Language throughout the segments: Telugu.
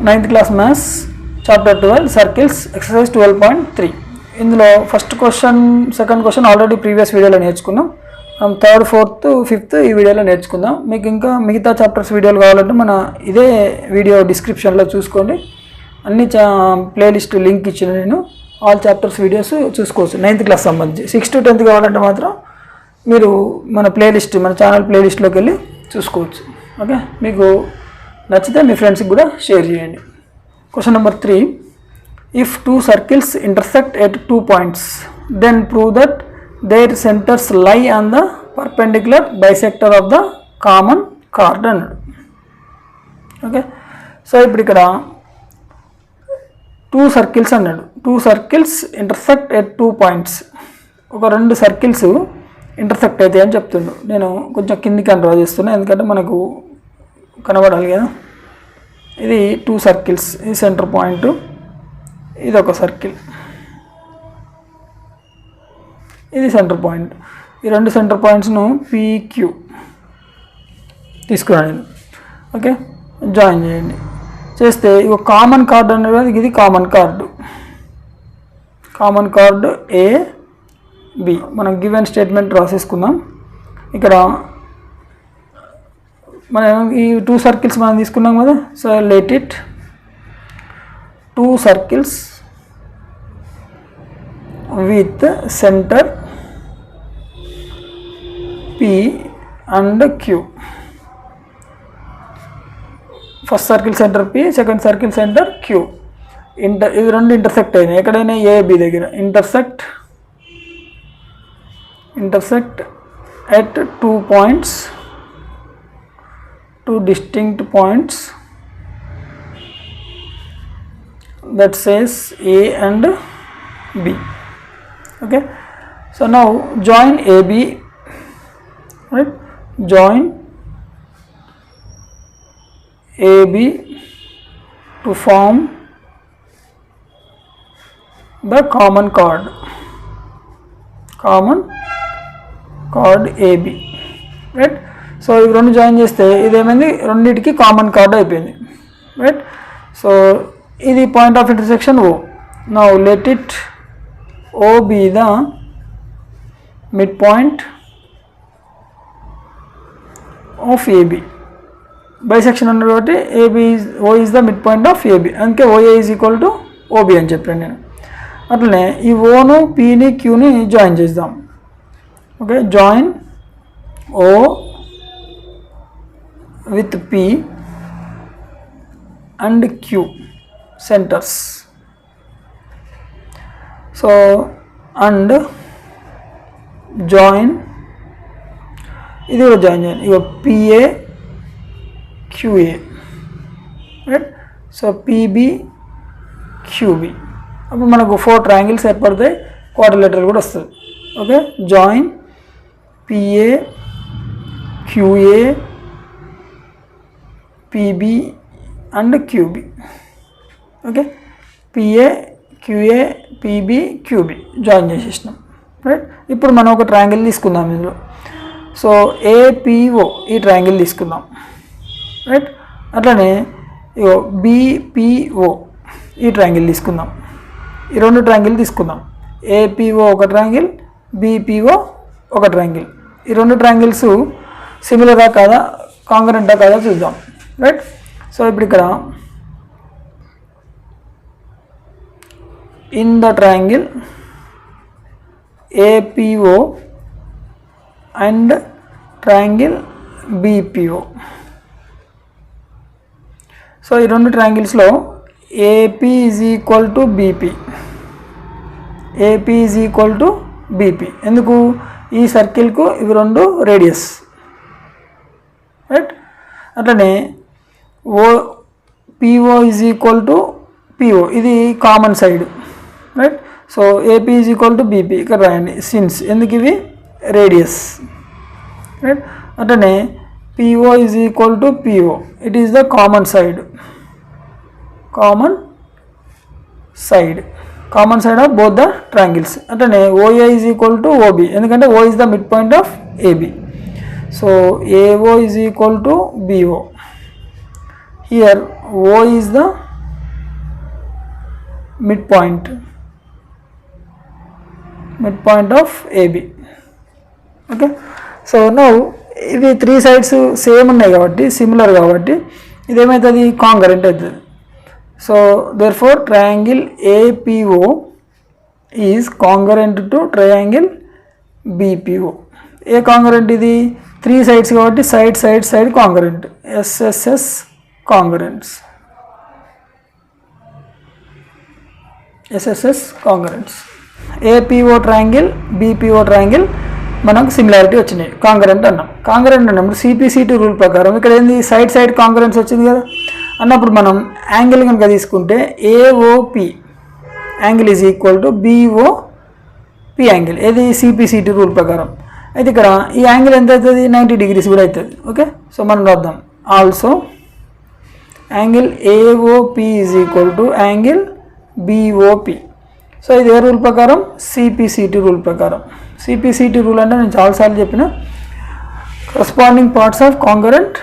9th class maths chapter 12 circles exercise 12.3 ఇందులో first question second question already previous వీడియోలో నేర్చుకున్నాం. థర్డ్ ఫోర్త్ ఫిఫ్త్ ఈ వీడియోలో నేర్చుకుందాం. మీకు ఇంకా మిగతా చాప్టర్స్ వీడియోలు కావాలంటే మన ఇదే వీడియో డిస్క్రిప్షన్లో చూసుకోండి. అన్ని ప్లేలిస్ట్ లింక్ ఇచ్చిన నేను ఆల్ చాప్టర్స్ వీడియోస్ చూసుకోవచ్చు 9th క్లాస్ సంబంధించి. 6 to 10th కావాలంటే మాత్రం మీరు మన ప్లేలిస్ట్ మన ఛానల్ ప్లేలిస్ట్లోకి వెళ్ళి చూసుకోవచ్చు. ఓకే, మీకు నచ్చితే మీ ఫ్రెండ్స్కి కూడా షేర్ చేయండి. Question number 3, if two circles intersect at 2 points, then prove that their centers lie on the perpendicular bisector of the common chord అన్నాడు. ఓకే, సో ఇప్పుడు ఇక్కడ 2 circles అన్నాడు. 2 circles intersect at 2 points. ఒక 2 సర్కిల్స్ ఇంటర్సెక్ట్ అవుతాయి అని చెప్తుండు. నేను కొంచెం కిందికి డ్రా చేస్తున్నాను ఎందుకంటే మనకు కనబడాలి కదా. ఇది 2 సర్కిల్స్, ఇది సెంటర్ పాయింట్, ఇది ఒక సర్కిల్, ఇది సెంటర్ పాయింట్. ఈ 2 సెంటర్ పాయింట్స్ను PQ తీసుకున్నాను నేను. ఓకే, జాయిన్ చేయండి. చేస్తే ఇక కామన్ కార్డ్ అనేది ఇది common card. Common card AB. మనం గివెన్ స్టేట్మెంట్ రాసేసుకుందాం. ఇక్కడ మనం ఈ 2 సర్కిల్స్ మనం తీసుకున్నాం కదా. So let it 2 circles with center P and Q. First circle centre P, second circle centre Q. ఇవి రెండు ఇంటర్సెక్ట్ అయినాయి ఎక్కడైనా AB దగ్గర. Intersect at 2 points, 2 distinct points that says A and B. Okay, so now join AB, right? Join AB to form the common chord AB, right? So ఇవి రెండు జాయిన్ చేస్తే ఇదేమైంది, రెండింటికి కామన్ కార్డ్ అయిపోయింది, రైట్? సో ఇది point of intersection O. Now let it O be the midpoint of AB. Bisection అన్న కాబట్టి O is the midpoint of AB. అందుకే OA is equal to OB అని చెప్పాను నేను. అట్లనే ఈ Oను Pని Qని జాయిన్ చేద్దాం. Okay, join O with P and Q centers. So and join, ఇది కూడా జాయిన్ చేయండి. ఇక PA QA, right? So PB QB. అప్పుడు మనకు 4 ట్రయాంగిల్స్ ఏర్పడతాయి, క్వాడ్రిలేటరల్ కూడా వస్తుంది. Okay, join PA QA PB and QB. Okay, PA QA PB QB join చేసేసినాం, రైట్? ఇప్పుడు మనం ఒక ట్రయాంగిల్ తీసుకుందాం ఇందులో. సో APO ఈ ట్రయాంగిల్ తీసుకుందాం, రైట్? అట్లనే ఇగో BPO ఈ ట్రయాంగిల్ తీసుకుందాం. ఈ 2 ట్రయాంగిల్ తీసుకుందాం. APO ఒక ట్రయాంగిల్, BPO ఒక ట్రయాంగిల్. ఈ 2 ట్రయాంగిల్స్ సిమిలరా కాదా, కాంగ్రెంటా కాదా చూద్దాం, రైట్? సో ఇప్పుడు ఇక్కడ in the triangle APO and triangle BPO. So ఈ 2 ట్రయాంగిల్స్లో AP is equal to BP. AP is equal to BP. ఎందుకు? ఈ సర్కిల్కు ఇవి 2 రేడియస్, రైట్? అట్లనే PO is equal to PO, ఇది common side, right? So AP is equal to BP ఇక్కడ రాయండి సిన్స్, ఎందుకు ఇవి రేడియస్, రైట్? అట్లనే PO is equal to PO, it is the common side of both the triangles. అట్లనే OA is equal to OB, ఎందుకంటే O is the midpoint of AB. So AO is equal to BO. Here O is the midpoint of AB. Okay, so now ఇవి 3 sides సేమ్ ఉన్నాయి కాబట్టి సిమిలర్ కాబట్టి ఇదేమవుతుంది కాంగరెంట్ అవుతుంది. So therefore triangle APO is congruent to triangle BPO. A congruent ఇది 3 sides కాబట్టి side congruent SSS కాంగరెంట్స్. APO triangle BPO triangle మనకు సిమిలారిటీ వచ్చినాయి, కాంగరెంట్ అన్నాం. కాంగరెంట్ అన్నప్పుడు CPCT రూల్ ప్రకారం ఇక్కడ ఏంది సైడ్ కాంగరెన్స్ వచ్చింది కదా అన్నప్పుడు మనం యాంగిల్ కనుక తీసుకుంటే AOP angle is equal to BOP angle, ఏది CPCT రూల్ ప్రకారం. అయితే ఇక్కడ ఈ యాంగిల్ ఎంత అవుతుంది 90 degrees కూడా అవుతుంది. ఓకే, సో మనం రాద్దాం. Also angle AOP is equal to angle BOP. So ఇది ఏ రూల్ ప్రకారం CPCT రూల్ ప్రకారం. CPCT రూల్ అంటే నేను చాలాసార్లు చెప్పిన corresponding parts of congruent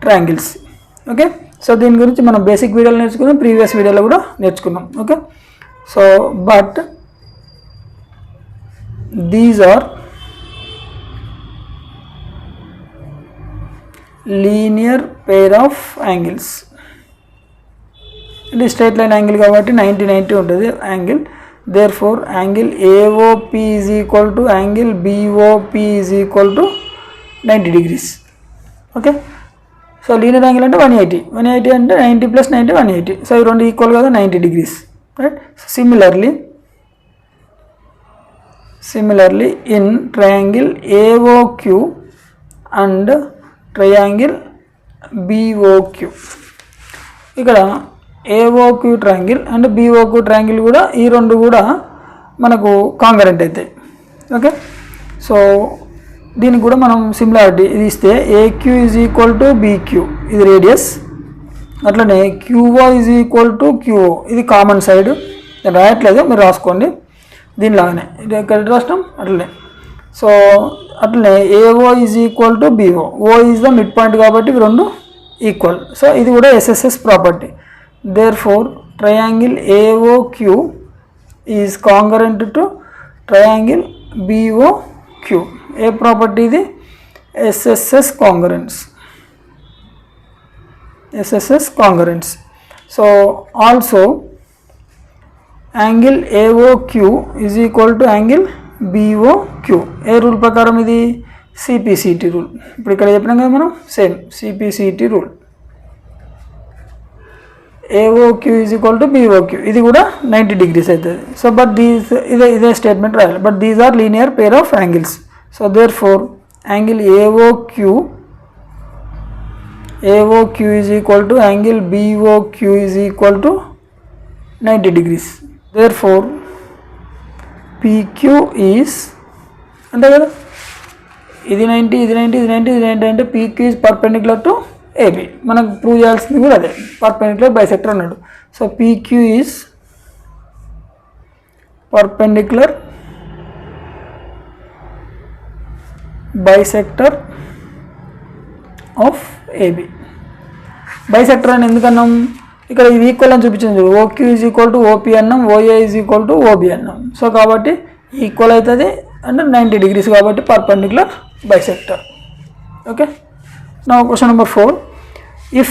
triangles. Okay, so దీని గురించి మనం బేసిక్ వీడియోలో నేర్చుకున్నాం, ప్రీవియస్ వీడియోలో కూడా నేర్చుకున్నాం. Okay, so but these are linear pair of angles. ఇది స్ట్రైట్ లైన్ యాంగిల్ కాబట్టి 90 ఉంటుంది angle. therefore angle AOP is equal to angle BOP is equal to 90 degrees. Okay, so linear angle అంటే 180 అంటే 90 + 90 180. సో ఈ రెండు ఈక్వల్ కదా 90 degrees, right. Similarly in triangle AOQ and triangle BOQ. ఇక్కడ AOQ triangle and BOQ triangle కూడా ఈ రెండు కూడా మనకు కాంగరెంట్ అవుతాయి. ఓకే, సో దీనికి కూడా మనం సిమిలారిటీ ఇది ఇస్తే AQ is equal to BQ ఇది రేడియస్, అట్లనే QO is equal to QO ఇది కామన్ సైడ్. నేను రాయట్లేదు, మీరు రాసుకోండి దీనిలాగానే, ఇది ఎక్కడ రాష్ట్రం అట్లనే. సో అట్లనే AO is equal to BO, O is the mid point కాబట్టి ఇవి రెండు ఈక్వల్. సో ఇది కూడా SSS property. therefore triangle AOQ is congruent to triangle BOQ. A property ఇది SSS congruence. So also angle AOQ is equal to angle BOQ. A rule ప్రకారం ఇది CPCT రూల్. ఇప్పుడు ఇక్కడ చెప్పినాం కదా మనం same CPCT rule. AOQ is equal to BOQ ఇది కూడా 90 degrees అవుతుంది. సో బట్ ఇదే స్టేట్మెంట్ రాయాలి, but these are linear pair of angles. So therefore angle AOQ is equal to angle BOQ is equal to 90 degrees. therefore PQ is అంటే కదా ఇది 90 అంటే PQ is perpendicular to AB. మనకు ప్రూవ్ చేయాల్సింది కూడా అదే, పర్పెండిక్యులర్ బైసెక్టర్ అన్నాడు. So PQ is perpendicular bisector of AB. Bisector అని ఎందుకన్నాం, ఇక్కడ ఇది ఈక్వల్ అని చూపించింది. OQ is equal to OP అన్నాం, OA is equal to OB అన్నాం. సో కాబట్టి ఈక్వల్ అవుతుంది అంటే 90 degrees కాబట్టి perpendicular bisector. Okay, now question number 4. if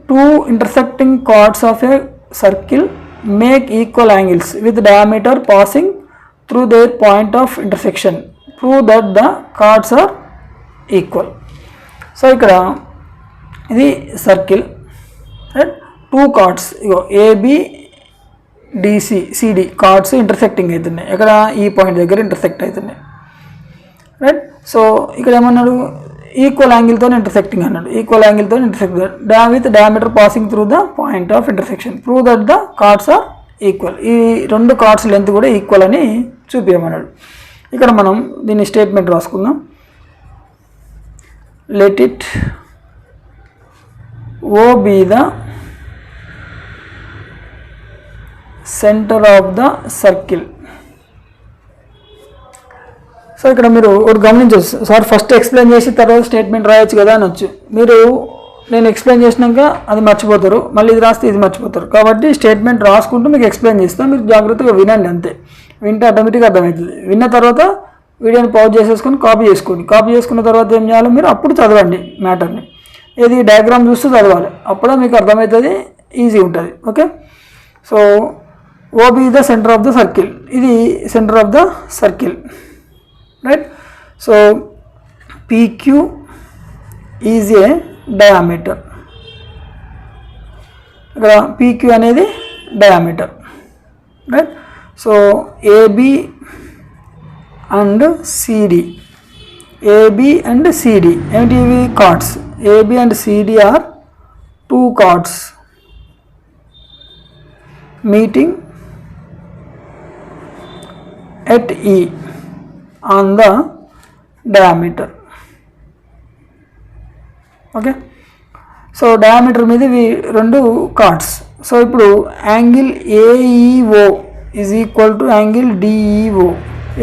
two intersecting chords of a circle make equal angles with diameter passing through their point of intersection, prove that the chords are equal. So ఇక్కడ ఇది సర్కిల్, రైట్. 2 కార్డ్స్ ఇగో ABDCD కార్డ్స్ ఇంటర్సెక్టింగ్ అవుతున్నాయి. ఇక్కడ ఈ పాయింట్ దగ్గర ఇంటర్సెక్ట్ అవుతున్నాయి, రైట్. సో ఇక్కడ ఏమన్నాడు ఈక్వల్ యాంగిల్తో ఇంటర్సెక్టింగ్ అన్నాడు. ఈక్వల్ యాంగిల్తో intersect with diameter passing through the point of intersection, prove that the chords are equal. ఈ రెండు కార్డ్స్ లెంత్ కూడా ఈక్వల్ అని చూపించమన్నాడు. ఇక్కడ మనం దీన్ని స్టేట్మెంట్ రాసుకుందాం. Let it O be the center of the circle. So ఇక్కడ మీరు ఒకటి గమనించవచ్చు సార్, ఫస్ట్ ఎక్స్ప్లెయిన్ చేసి తర్వాత స్టేట్మెంట్ రాయొచ్చు కదా అనొచ్చు. మీరు నేను ఎక్స్ప్లెయిన్ చేసినాక అది మర్చిపోతారు, మళ్ళీ ఇది రాస్తే ఇది మర్చిపోతారు. కాబట్టి స్టేట్మెంట్ రాసుకుంటూ మీకు ఎక్స్ప్లెయిన్ చేస్తాను, మీరు జాగ్రత్తగా వినండి అంతే. వింటే ఆటోమేటిక్గా అర్థమవుతుంది. విన్న తర్వాత వీడియోని పాజ్ చేసేసుకొని కాపీ చేసుకోండి. కాపీ చేసుకున్న తర్వాత ఏం చేయాలి, మీరు అప్పుడు చదవండి మ్యాటర్ని. ఏది డయాగ్రామ్ చూస్తూ చదవాలి, అప్పుడే మీకు అర్థమవుతుంది, ఈజీ ఉంటుంది. Okay, so OB is the center of the circle. ఇది centre of the circle, right. So PQ is a diameter. ఇక్కడ PQ అనేది diameter, right. So AB and CD, AB and CD ఏమిటి, ఇవి chords. AB and CD are 2 chords meeting at E on the diameter. Okay, so diameter మీద ఇవి 2 కార్డ్స్. సో ఇప్పుడు angle AEO is equal to angle DEO.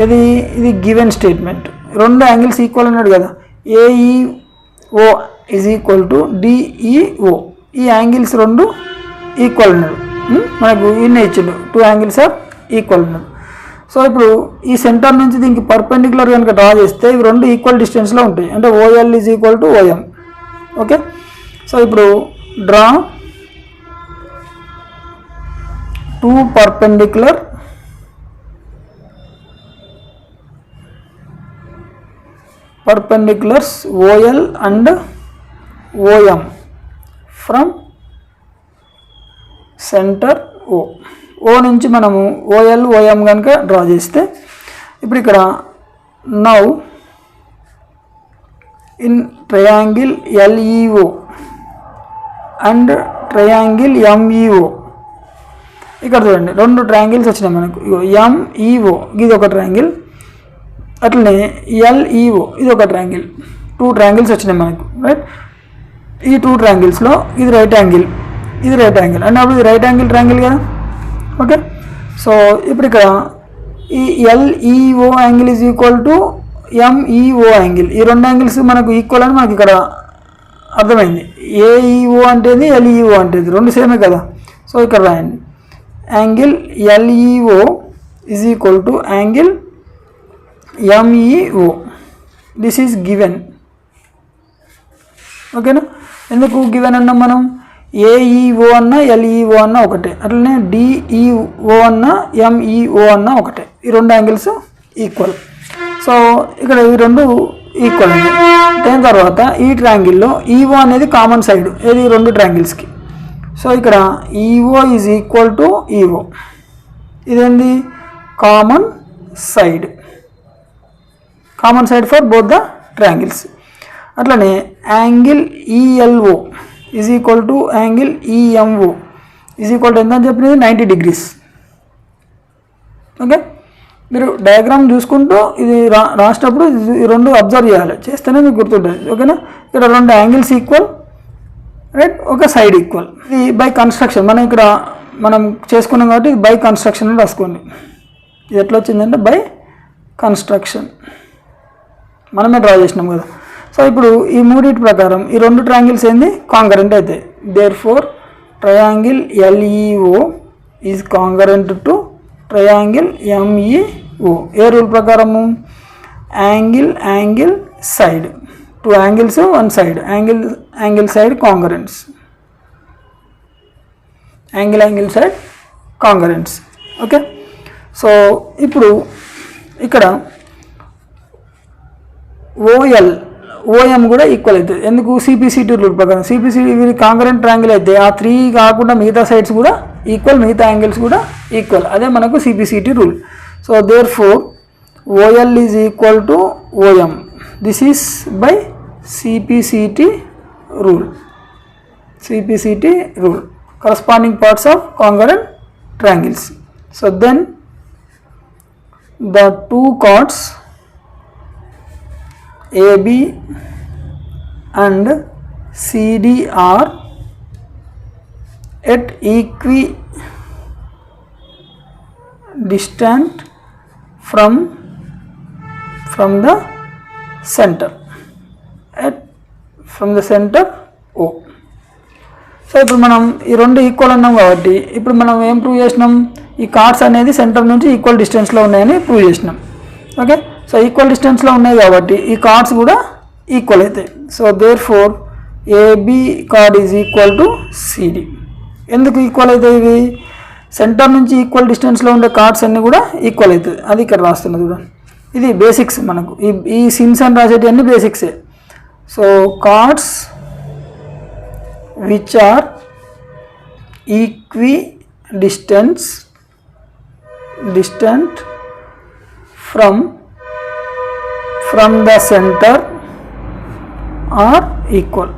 ఇది గివెన్ స్టేట్మెంట్. 2 యాంగిల్స్ ఈక్వల్ అన్నాడు కదా, AEO is equal to DEO. ఈ యాంగిల్స్ 2 ఈక్వల్ అన్నాడు, మనకు ఇన్ని ఇచ్చిండు, 2 యాంగిల్స్ ఆర్ ఈక్వల్ అన్నాడు. సో ఇప్పుడు ఈ సెంటర్ నుంచి దీనికి పర్పెండిక్యులర్ కనుక డ్రా చేస్తే ఇవి 2 ఈక్వల్ డిస్టెన్స్లో ఉంటాయి, అంటే OL is equal to OM. Okay, so ఇప్పుడు draw 2 perpendicular OL and OM from centre O నుంచి మనము OL OM కనుక డ్రా చేస్తే, ఇప్పుడు ఇక్కడ now in triangle LEO and triangle MEO, ఇక్కడ చూడండి 2 ట్రయాంగిల్స్ వచ్చినాయి మనకు. MEO ఇది ఒక ట్రయాంగిల్, అట్లనే LEO ఇది ఒక ట్రయాంగిల్. 2 ట్రయాంగిల్స్ వచ్చినాయి మనకు, రైట్. ఈ 2 ట్రయాంగిల్స్లో ఇది రైట్ యాంగిల్, ఇది రైట్ యాంగిల్, అంటే అప్పుడు ఇది రైట్ యాంగిల్ ట్రయాంగిల్ కదా. ఓకే, సో ఇప్పుడు ఇక్కడ ఈ LEO angle is equal to MEO angle. ఈ 2 యాంగిల్స్ మనకు ఈక్వల్ అని మనకి ఇక్కడ అర్థమైంది. AEO అంటేది LEO అంటేది 2 సేమే కదా. సో ఇక్కడ రాయండి, angle LEO is equal to angle MEO. This is given. ఓకేనా, ఎందుకు గివెన్ అన్నాం మనం, AEO అన్న LEO అన్న ఒకటే, అట్లనే DEO అన్న MEO అన్న ఒకటే. ఈ 2 యాంగిల్స్ ఈక్వల్. సో ఇక్కడ ఈ 2 ఈక్వల్ అండి. దాని తర్వాత ఈ ట్రయాంగిల్లో EO అనేది కామన్ సైడ్, ఏది 2 ట్రయాంగిల్స్కి. సో ఇక్కడ EO is equal to EO, ఇదేంది common side for both the triangles. అట్లనే angle ELO is equal to angle EMO is equal to ఎంత అని చెప్పినది 90 డిగ్రీస్. ఓకే, మీరు డయాగ్రామ్ చూసుకుంటూ ఇది రాసేటప్పుడు ఈ 2 అబ్జర్వ్ చేయాలి, చేస్తేనే మీకు గుర్తుంటుంది. ఓకేనా, ఇక్కడ 2 యాంగిల్స్ ఈక్వల్, రైట్, ఒక సైడ్ ఈక్వల్. ఇది బై కన్స్ట్రక్షన్ మనం చేసుకున్నాం కాబట్టి ఇది బై కన్స్ట్రక్షన్ అని రాసుకోండి. ఇది ఎట్లా వచ్చిందంటే బై కన్స్ట్రక్షన్, మనమే డ్రా చేసినాం కదా. సో ఇప్పుడు ఈ 3 ప్రకారం ఈ 2 ట్రయాంగిల్స్ ఏంది కాంకరెంట్ అయితే, there four triangle LEO is concurrent to triangle MEO. ఏ రూల్ ప్రకారము, angle side, 2 angles 1 side, angle side concurrents, angle side concurrents. Okay, so ఇప్పుడు ఇక్కడ OM కూడా ఈక్వల్ అవుతుంది. ఎందుకు, CPCT రూల్ ప్రకారం. CPCT కాంకరెంట్ ట్రయాంగిల్ అయితే ఆ 3 కాకుండా మిగతా సైడ్స్ కూడా ఈక్వల్, మిగతా యాంగిల్స్ కూడా ఈక్వల్, అదే మనకు CPCT rule. So there four OL is equal to OM. This is by CPCT rule. Corresponding parts of congruent triangles. So then the 2 chords AB and CD are at equidistant from the center, from the center O. So ఇప్పుడు మనం ఈ రెండు ఈక్వల్ అన్నాం కాబట్టి ఇప్పుడు మనం ఏం ప్రూవ్ చేసినాం, ఈ కార్డ్స్ అనేది సెంటర్ నుంచి ఈక్వల్ డిస్టెన్స్లో ఉన్నాయని ప్రూవ్ చేసినాం. ఓకే, సో ఈక్వల్ డిస్టెన్స్లో ఉన్నాయి కాబట్టి ఈ కార్డ్స్ కూడా ఈక్వల్ అవుతాయి. So there four AB chord is equal to CD. ఎందుకు ఈక్వల్ అవుతాయి ఇవి? సెంటర్ నుంచి ఈక్వల్ డిస్టెన్స్లో ఉండే కార్డ్స్ అన్నీ కూడా ఈక్వల్ అవుతుంది. అది ఇక్కడ రాస్తున్నది చూడండి, ఇది బేసిక్స్. మనకు ఈ సిన్స్ అని రాసేటి అన్ని బేసిక్సే. సో కార్డ్స్ విచ్ ఆర్ ఈక్వి distant from the center are equal.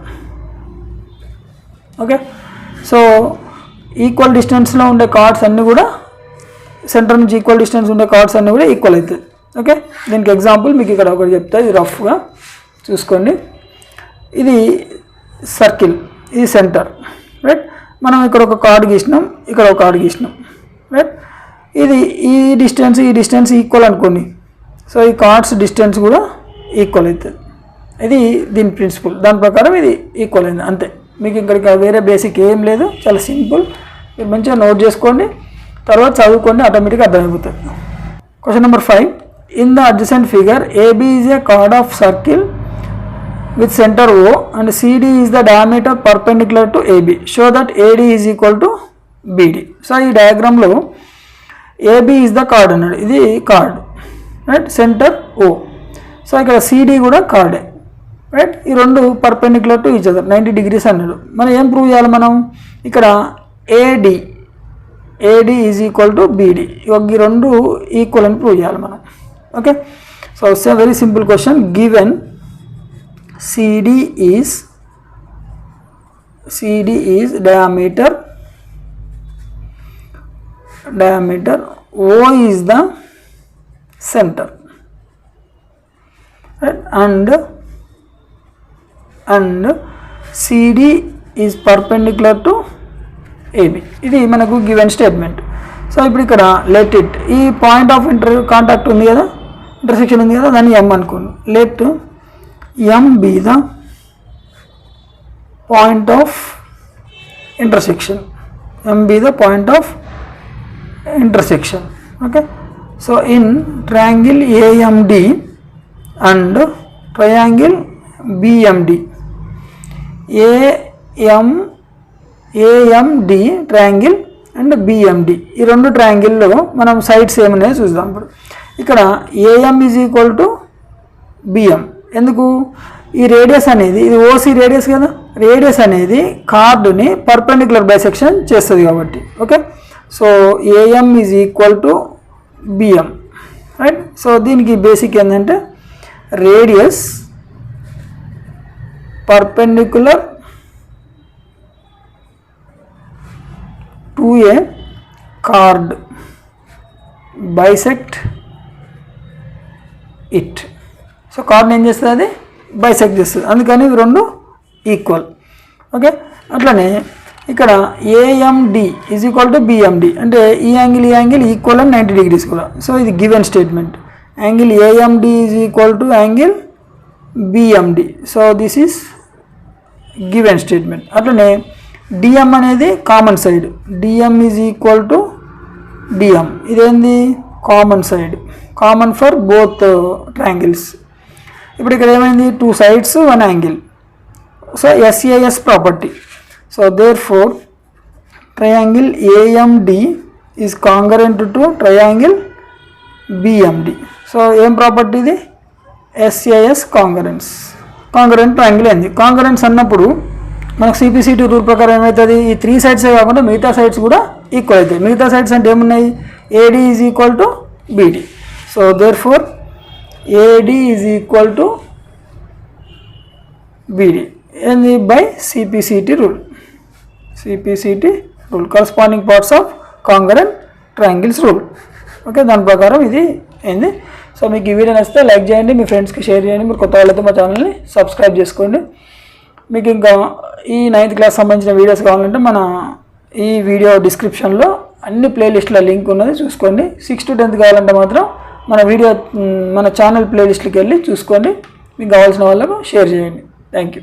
Okay, so equal డిస్టెన్స్లో ఉండే కార్డ్స్ అన్నీ కూడా సెంటర్ నుంచి ఈక్వల్ డిస్టెన్స్ ఉండే కార్డ్స్ అన్నీ కూడా ఈక్వల్ అవుతాయి. ఓకే, దీనికి ఎగ్జాంపుల్ మీకు ఇక్కడ ఒకటి చెప్తా, ఇది రఫ్గా చూసుకోండి. ఇది సర్కిల్, ఇది సెంటర్, రైట్. మనం ఇక్కడ ఒక కార్డ్ గీసినాం, ఇక్కడ ఒక కార్డ్ గీసినాం, రైట్. ఇది ఈ డిస్టెన్స్ ఈక్వల్ అనుకోండి. సో ఈ కార్డ్స్ డిస్టెన్స్ కూడా ఈక్వల్ అవుతుంది. ఇది దీని ప్రిన్సిపల్, దాని ప్రకారం ఇది ఈక్వల్ అయింది అంతే. మీకు ఇక్కడికి వేరే బేసిక్ ఏం లేదు, చాలా సింపుల్. మీరు మంచిగా నోట్ చేసుకోండి, తర్వాత చదువుకోండి, ఆటోమేటిక్గా అర్థమైపోతుంది. Question number 5. In the adjacent figure AB is a chord of circle with center O and CD is the diameter perpendicular to AB. Show that AD is equal to BD. So ఈ డయాగ్రామ్లో AB is the కార్డ్ అన్నాడు, ఇది card, right. Centre O. So ఇక్కడ CD కూడా కార్డే, రైట్. ఈ రెండు perpendicular to each other 90 degrees అన్నాడు. మనం ఏం ప్రూవ్ చేయాలి? మనం ఇక్కడ AD is equal to BD, ఈ రెండు ఈక్వల్ అని ప్రూవ్ చేయాలి మనం. Okay, so it's a very simple question. Given CD is diameter, O is the center, right? and CD is perpendicular to AB. ఇది మనకు గివెన్ స్టేట్మెంట్. సో ఇప్పుడు ఇక్కడ లెట్ ఇట్, ఈ పాయింట్ ఆఫ్ కాంటాక్ట్ ఉంది కదా, ఇంటర్సెక్షన్ ఉంది కదా, దాన్ని M అనుకోండి. Let M be the point of intersection. M be the point of intersection. Okay, so in triangle AMD and triangle BMD, AMD triangle and BMD, ఈ రెండు ట్రయాంగిల్లో మనం సైడ్స్ ఏమన్నాయో చూద్దాం. ఇప్పుడు ఇక్కడ AM is equal to BM. ఎందుకు? ఈ రేడియస్ అనేది, ఇది ఓసి రేడియస్ కదా, రేడియస్ అనేది కార్డుని పర్పెండిక్యులర్ బైసెక్షన్ చేస్తుంది కాబట్టి. Okay, so AM is equal to BM, right. So దీనికి బేసిక్ ఏంటంటే radius perpendicular to A card bisect it. So కార్డ్ని ఏం చేస్తుంది? అది బైసెక్ట్ చేస్తుంది, అందుకని ఇవి రెండు ఈక్వల్. ఓకే, అట్లనే ఇక్కడ AMD is equal to BMD, అంటే ఈ యాంగిల్ ఈక్వల్ అని 90 degrees కూడా. సో ఇది given statement. Angle A M D is equal to angle B M D. So this is given statement. అట్లనే డిఎం అనేది common side, D M is equal to D M. ఇదేంది? Common side, common for both triangles. ఇప్పుడు ఇక్కడ ఏమైంది? 2 sides 1 angle. So SAS property. So there four ట్రయాంగిల్ AMD is congruent to triangle BMD. So ఏం ప్రాపర్టీ ఇది? SAS congruence. కాంగరెంట్ ట్రయాంగిల్ అయింది. కాంగరెన్స్ అన్నప్పుడు మనకు CPCT రూల్ ప్రకారం ఏమవుతుంది? ఈ 3 sides కాకుండా మిగతా సైడ్స్ కూడా ఈక్వల్ అవుతాయి. మిగతా సైడ్స్ అంటే ఏమున్నాయి? AD is equal to BD. So there four AD is equal to BD and by CPCT rule. Corresponding parts of congruent triangles rule. Okay, దాని ప్రకారం ఇది అయింది. సో మీకు ఈ వీడియో నచ్చితే లైక్ చేయండి, మీ ఫ్రెండ్స్కి షేర్ చేయండి. మీరు కొత్త వాళ్ళతో మా ఛానల్ని సబ్స్క్రైబ్ చేసుకోండి. మీకు ఇంకా ఈ 9th క్లాస్ సంబంధించిన వీడియోస్ కావాలంటే మన ఈ వీడియో డిస్క్రిప్షన్లో అన్ని ప్లేలిస్టుల లింక్ ఉన్నది, చూసుకోండి. 6th to 10th కావాలంటే మాత్రం మన ఛానల్ ప్లేలిస్ట్కి వెళ్ళి చూసుకోండి. మీకు కావాల్సిన వాళ్ళకు షేర్ చేయండి. Thank you.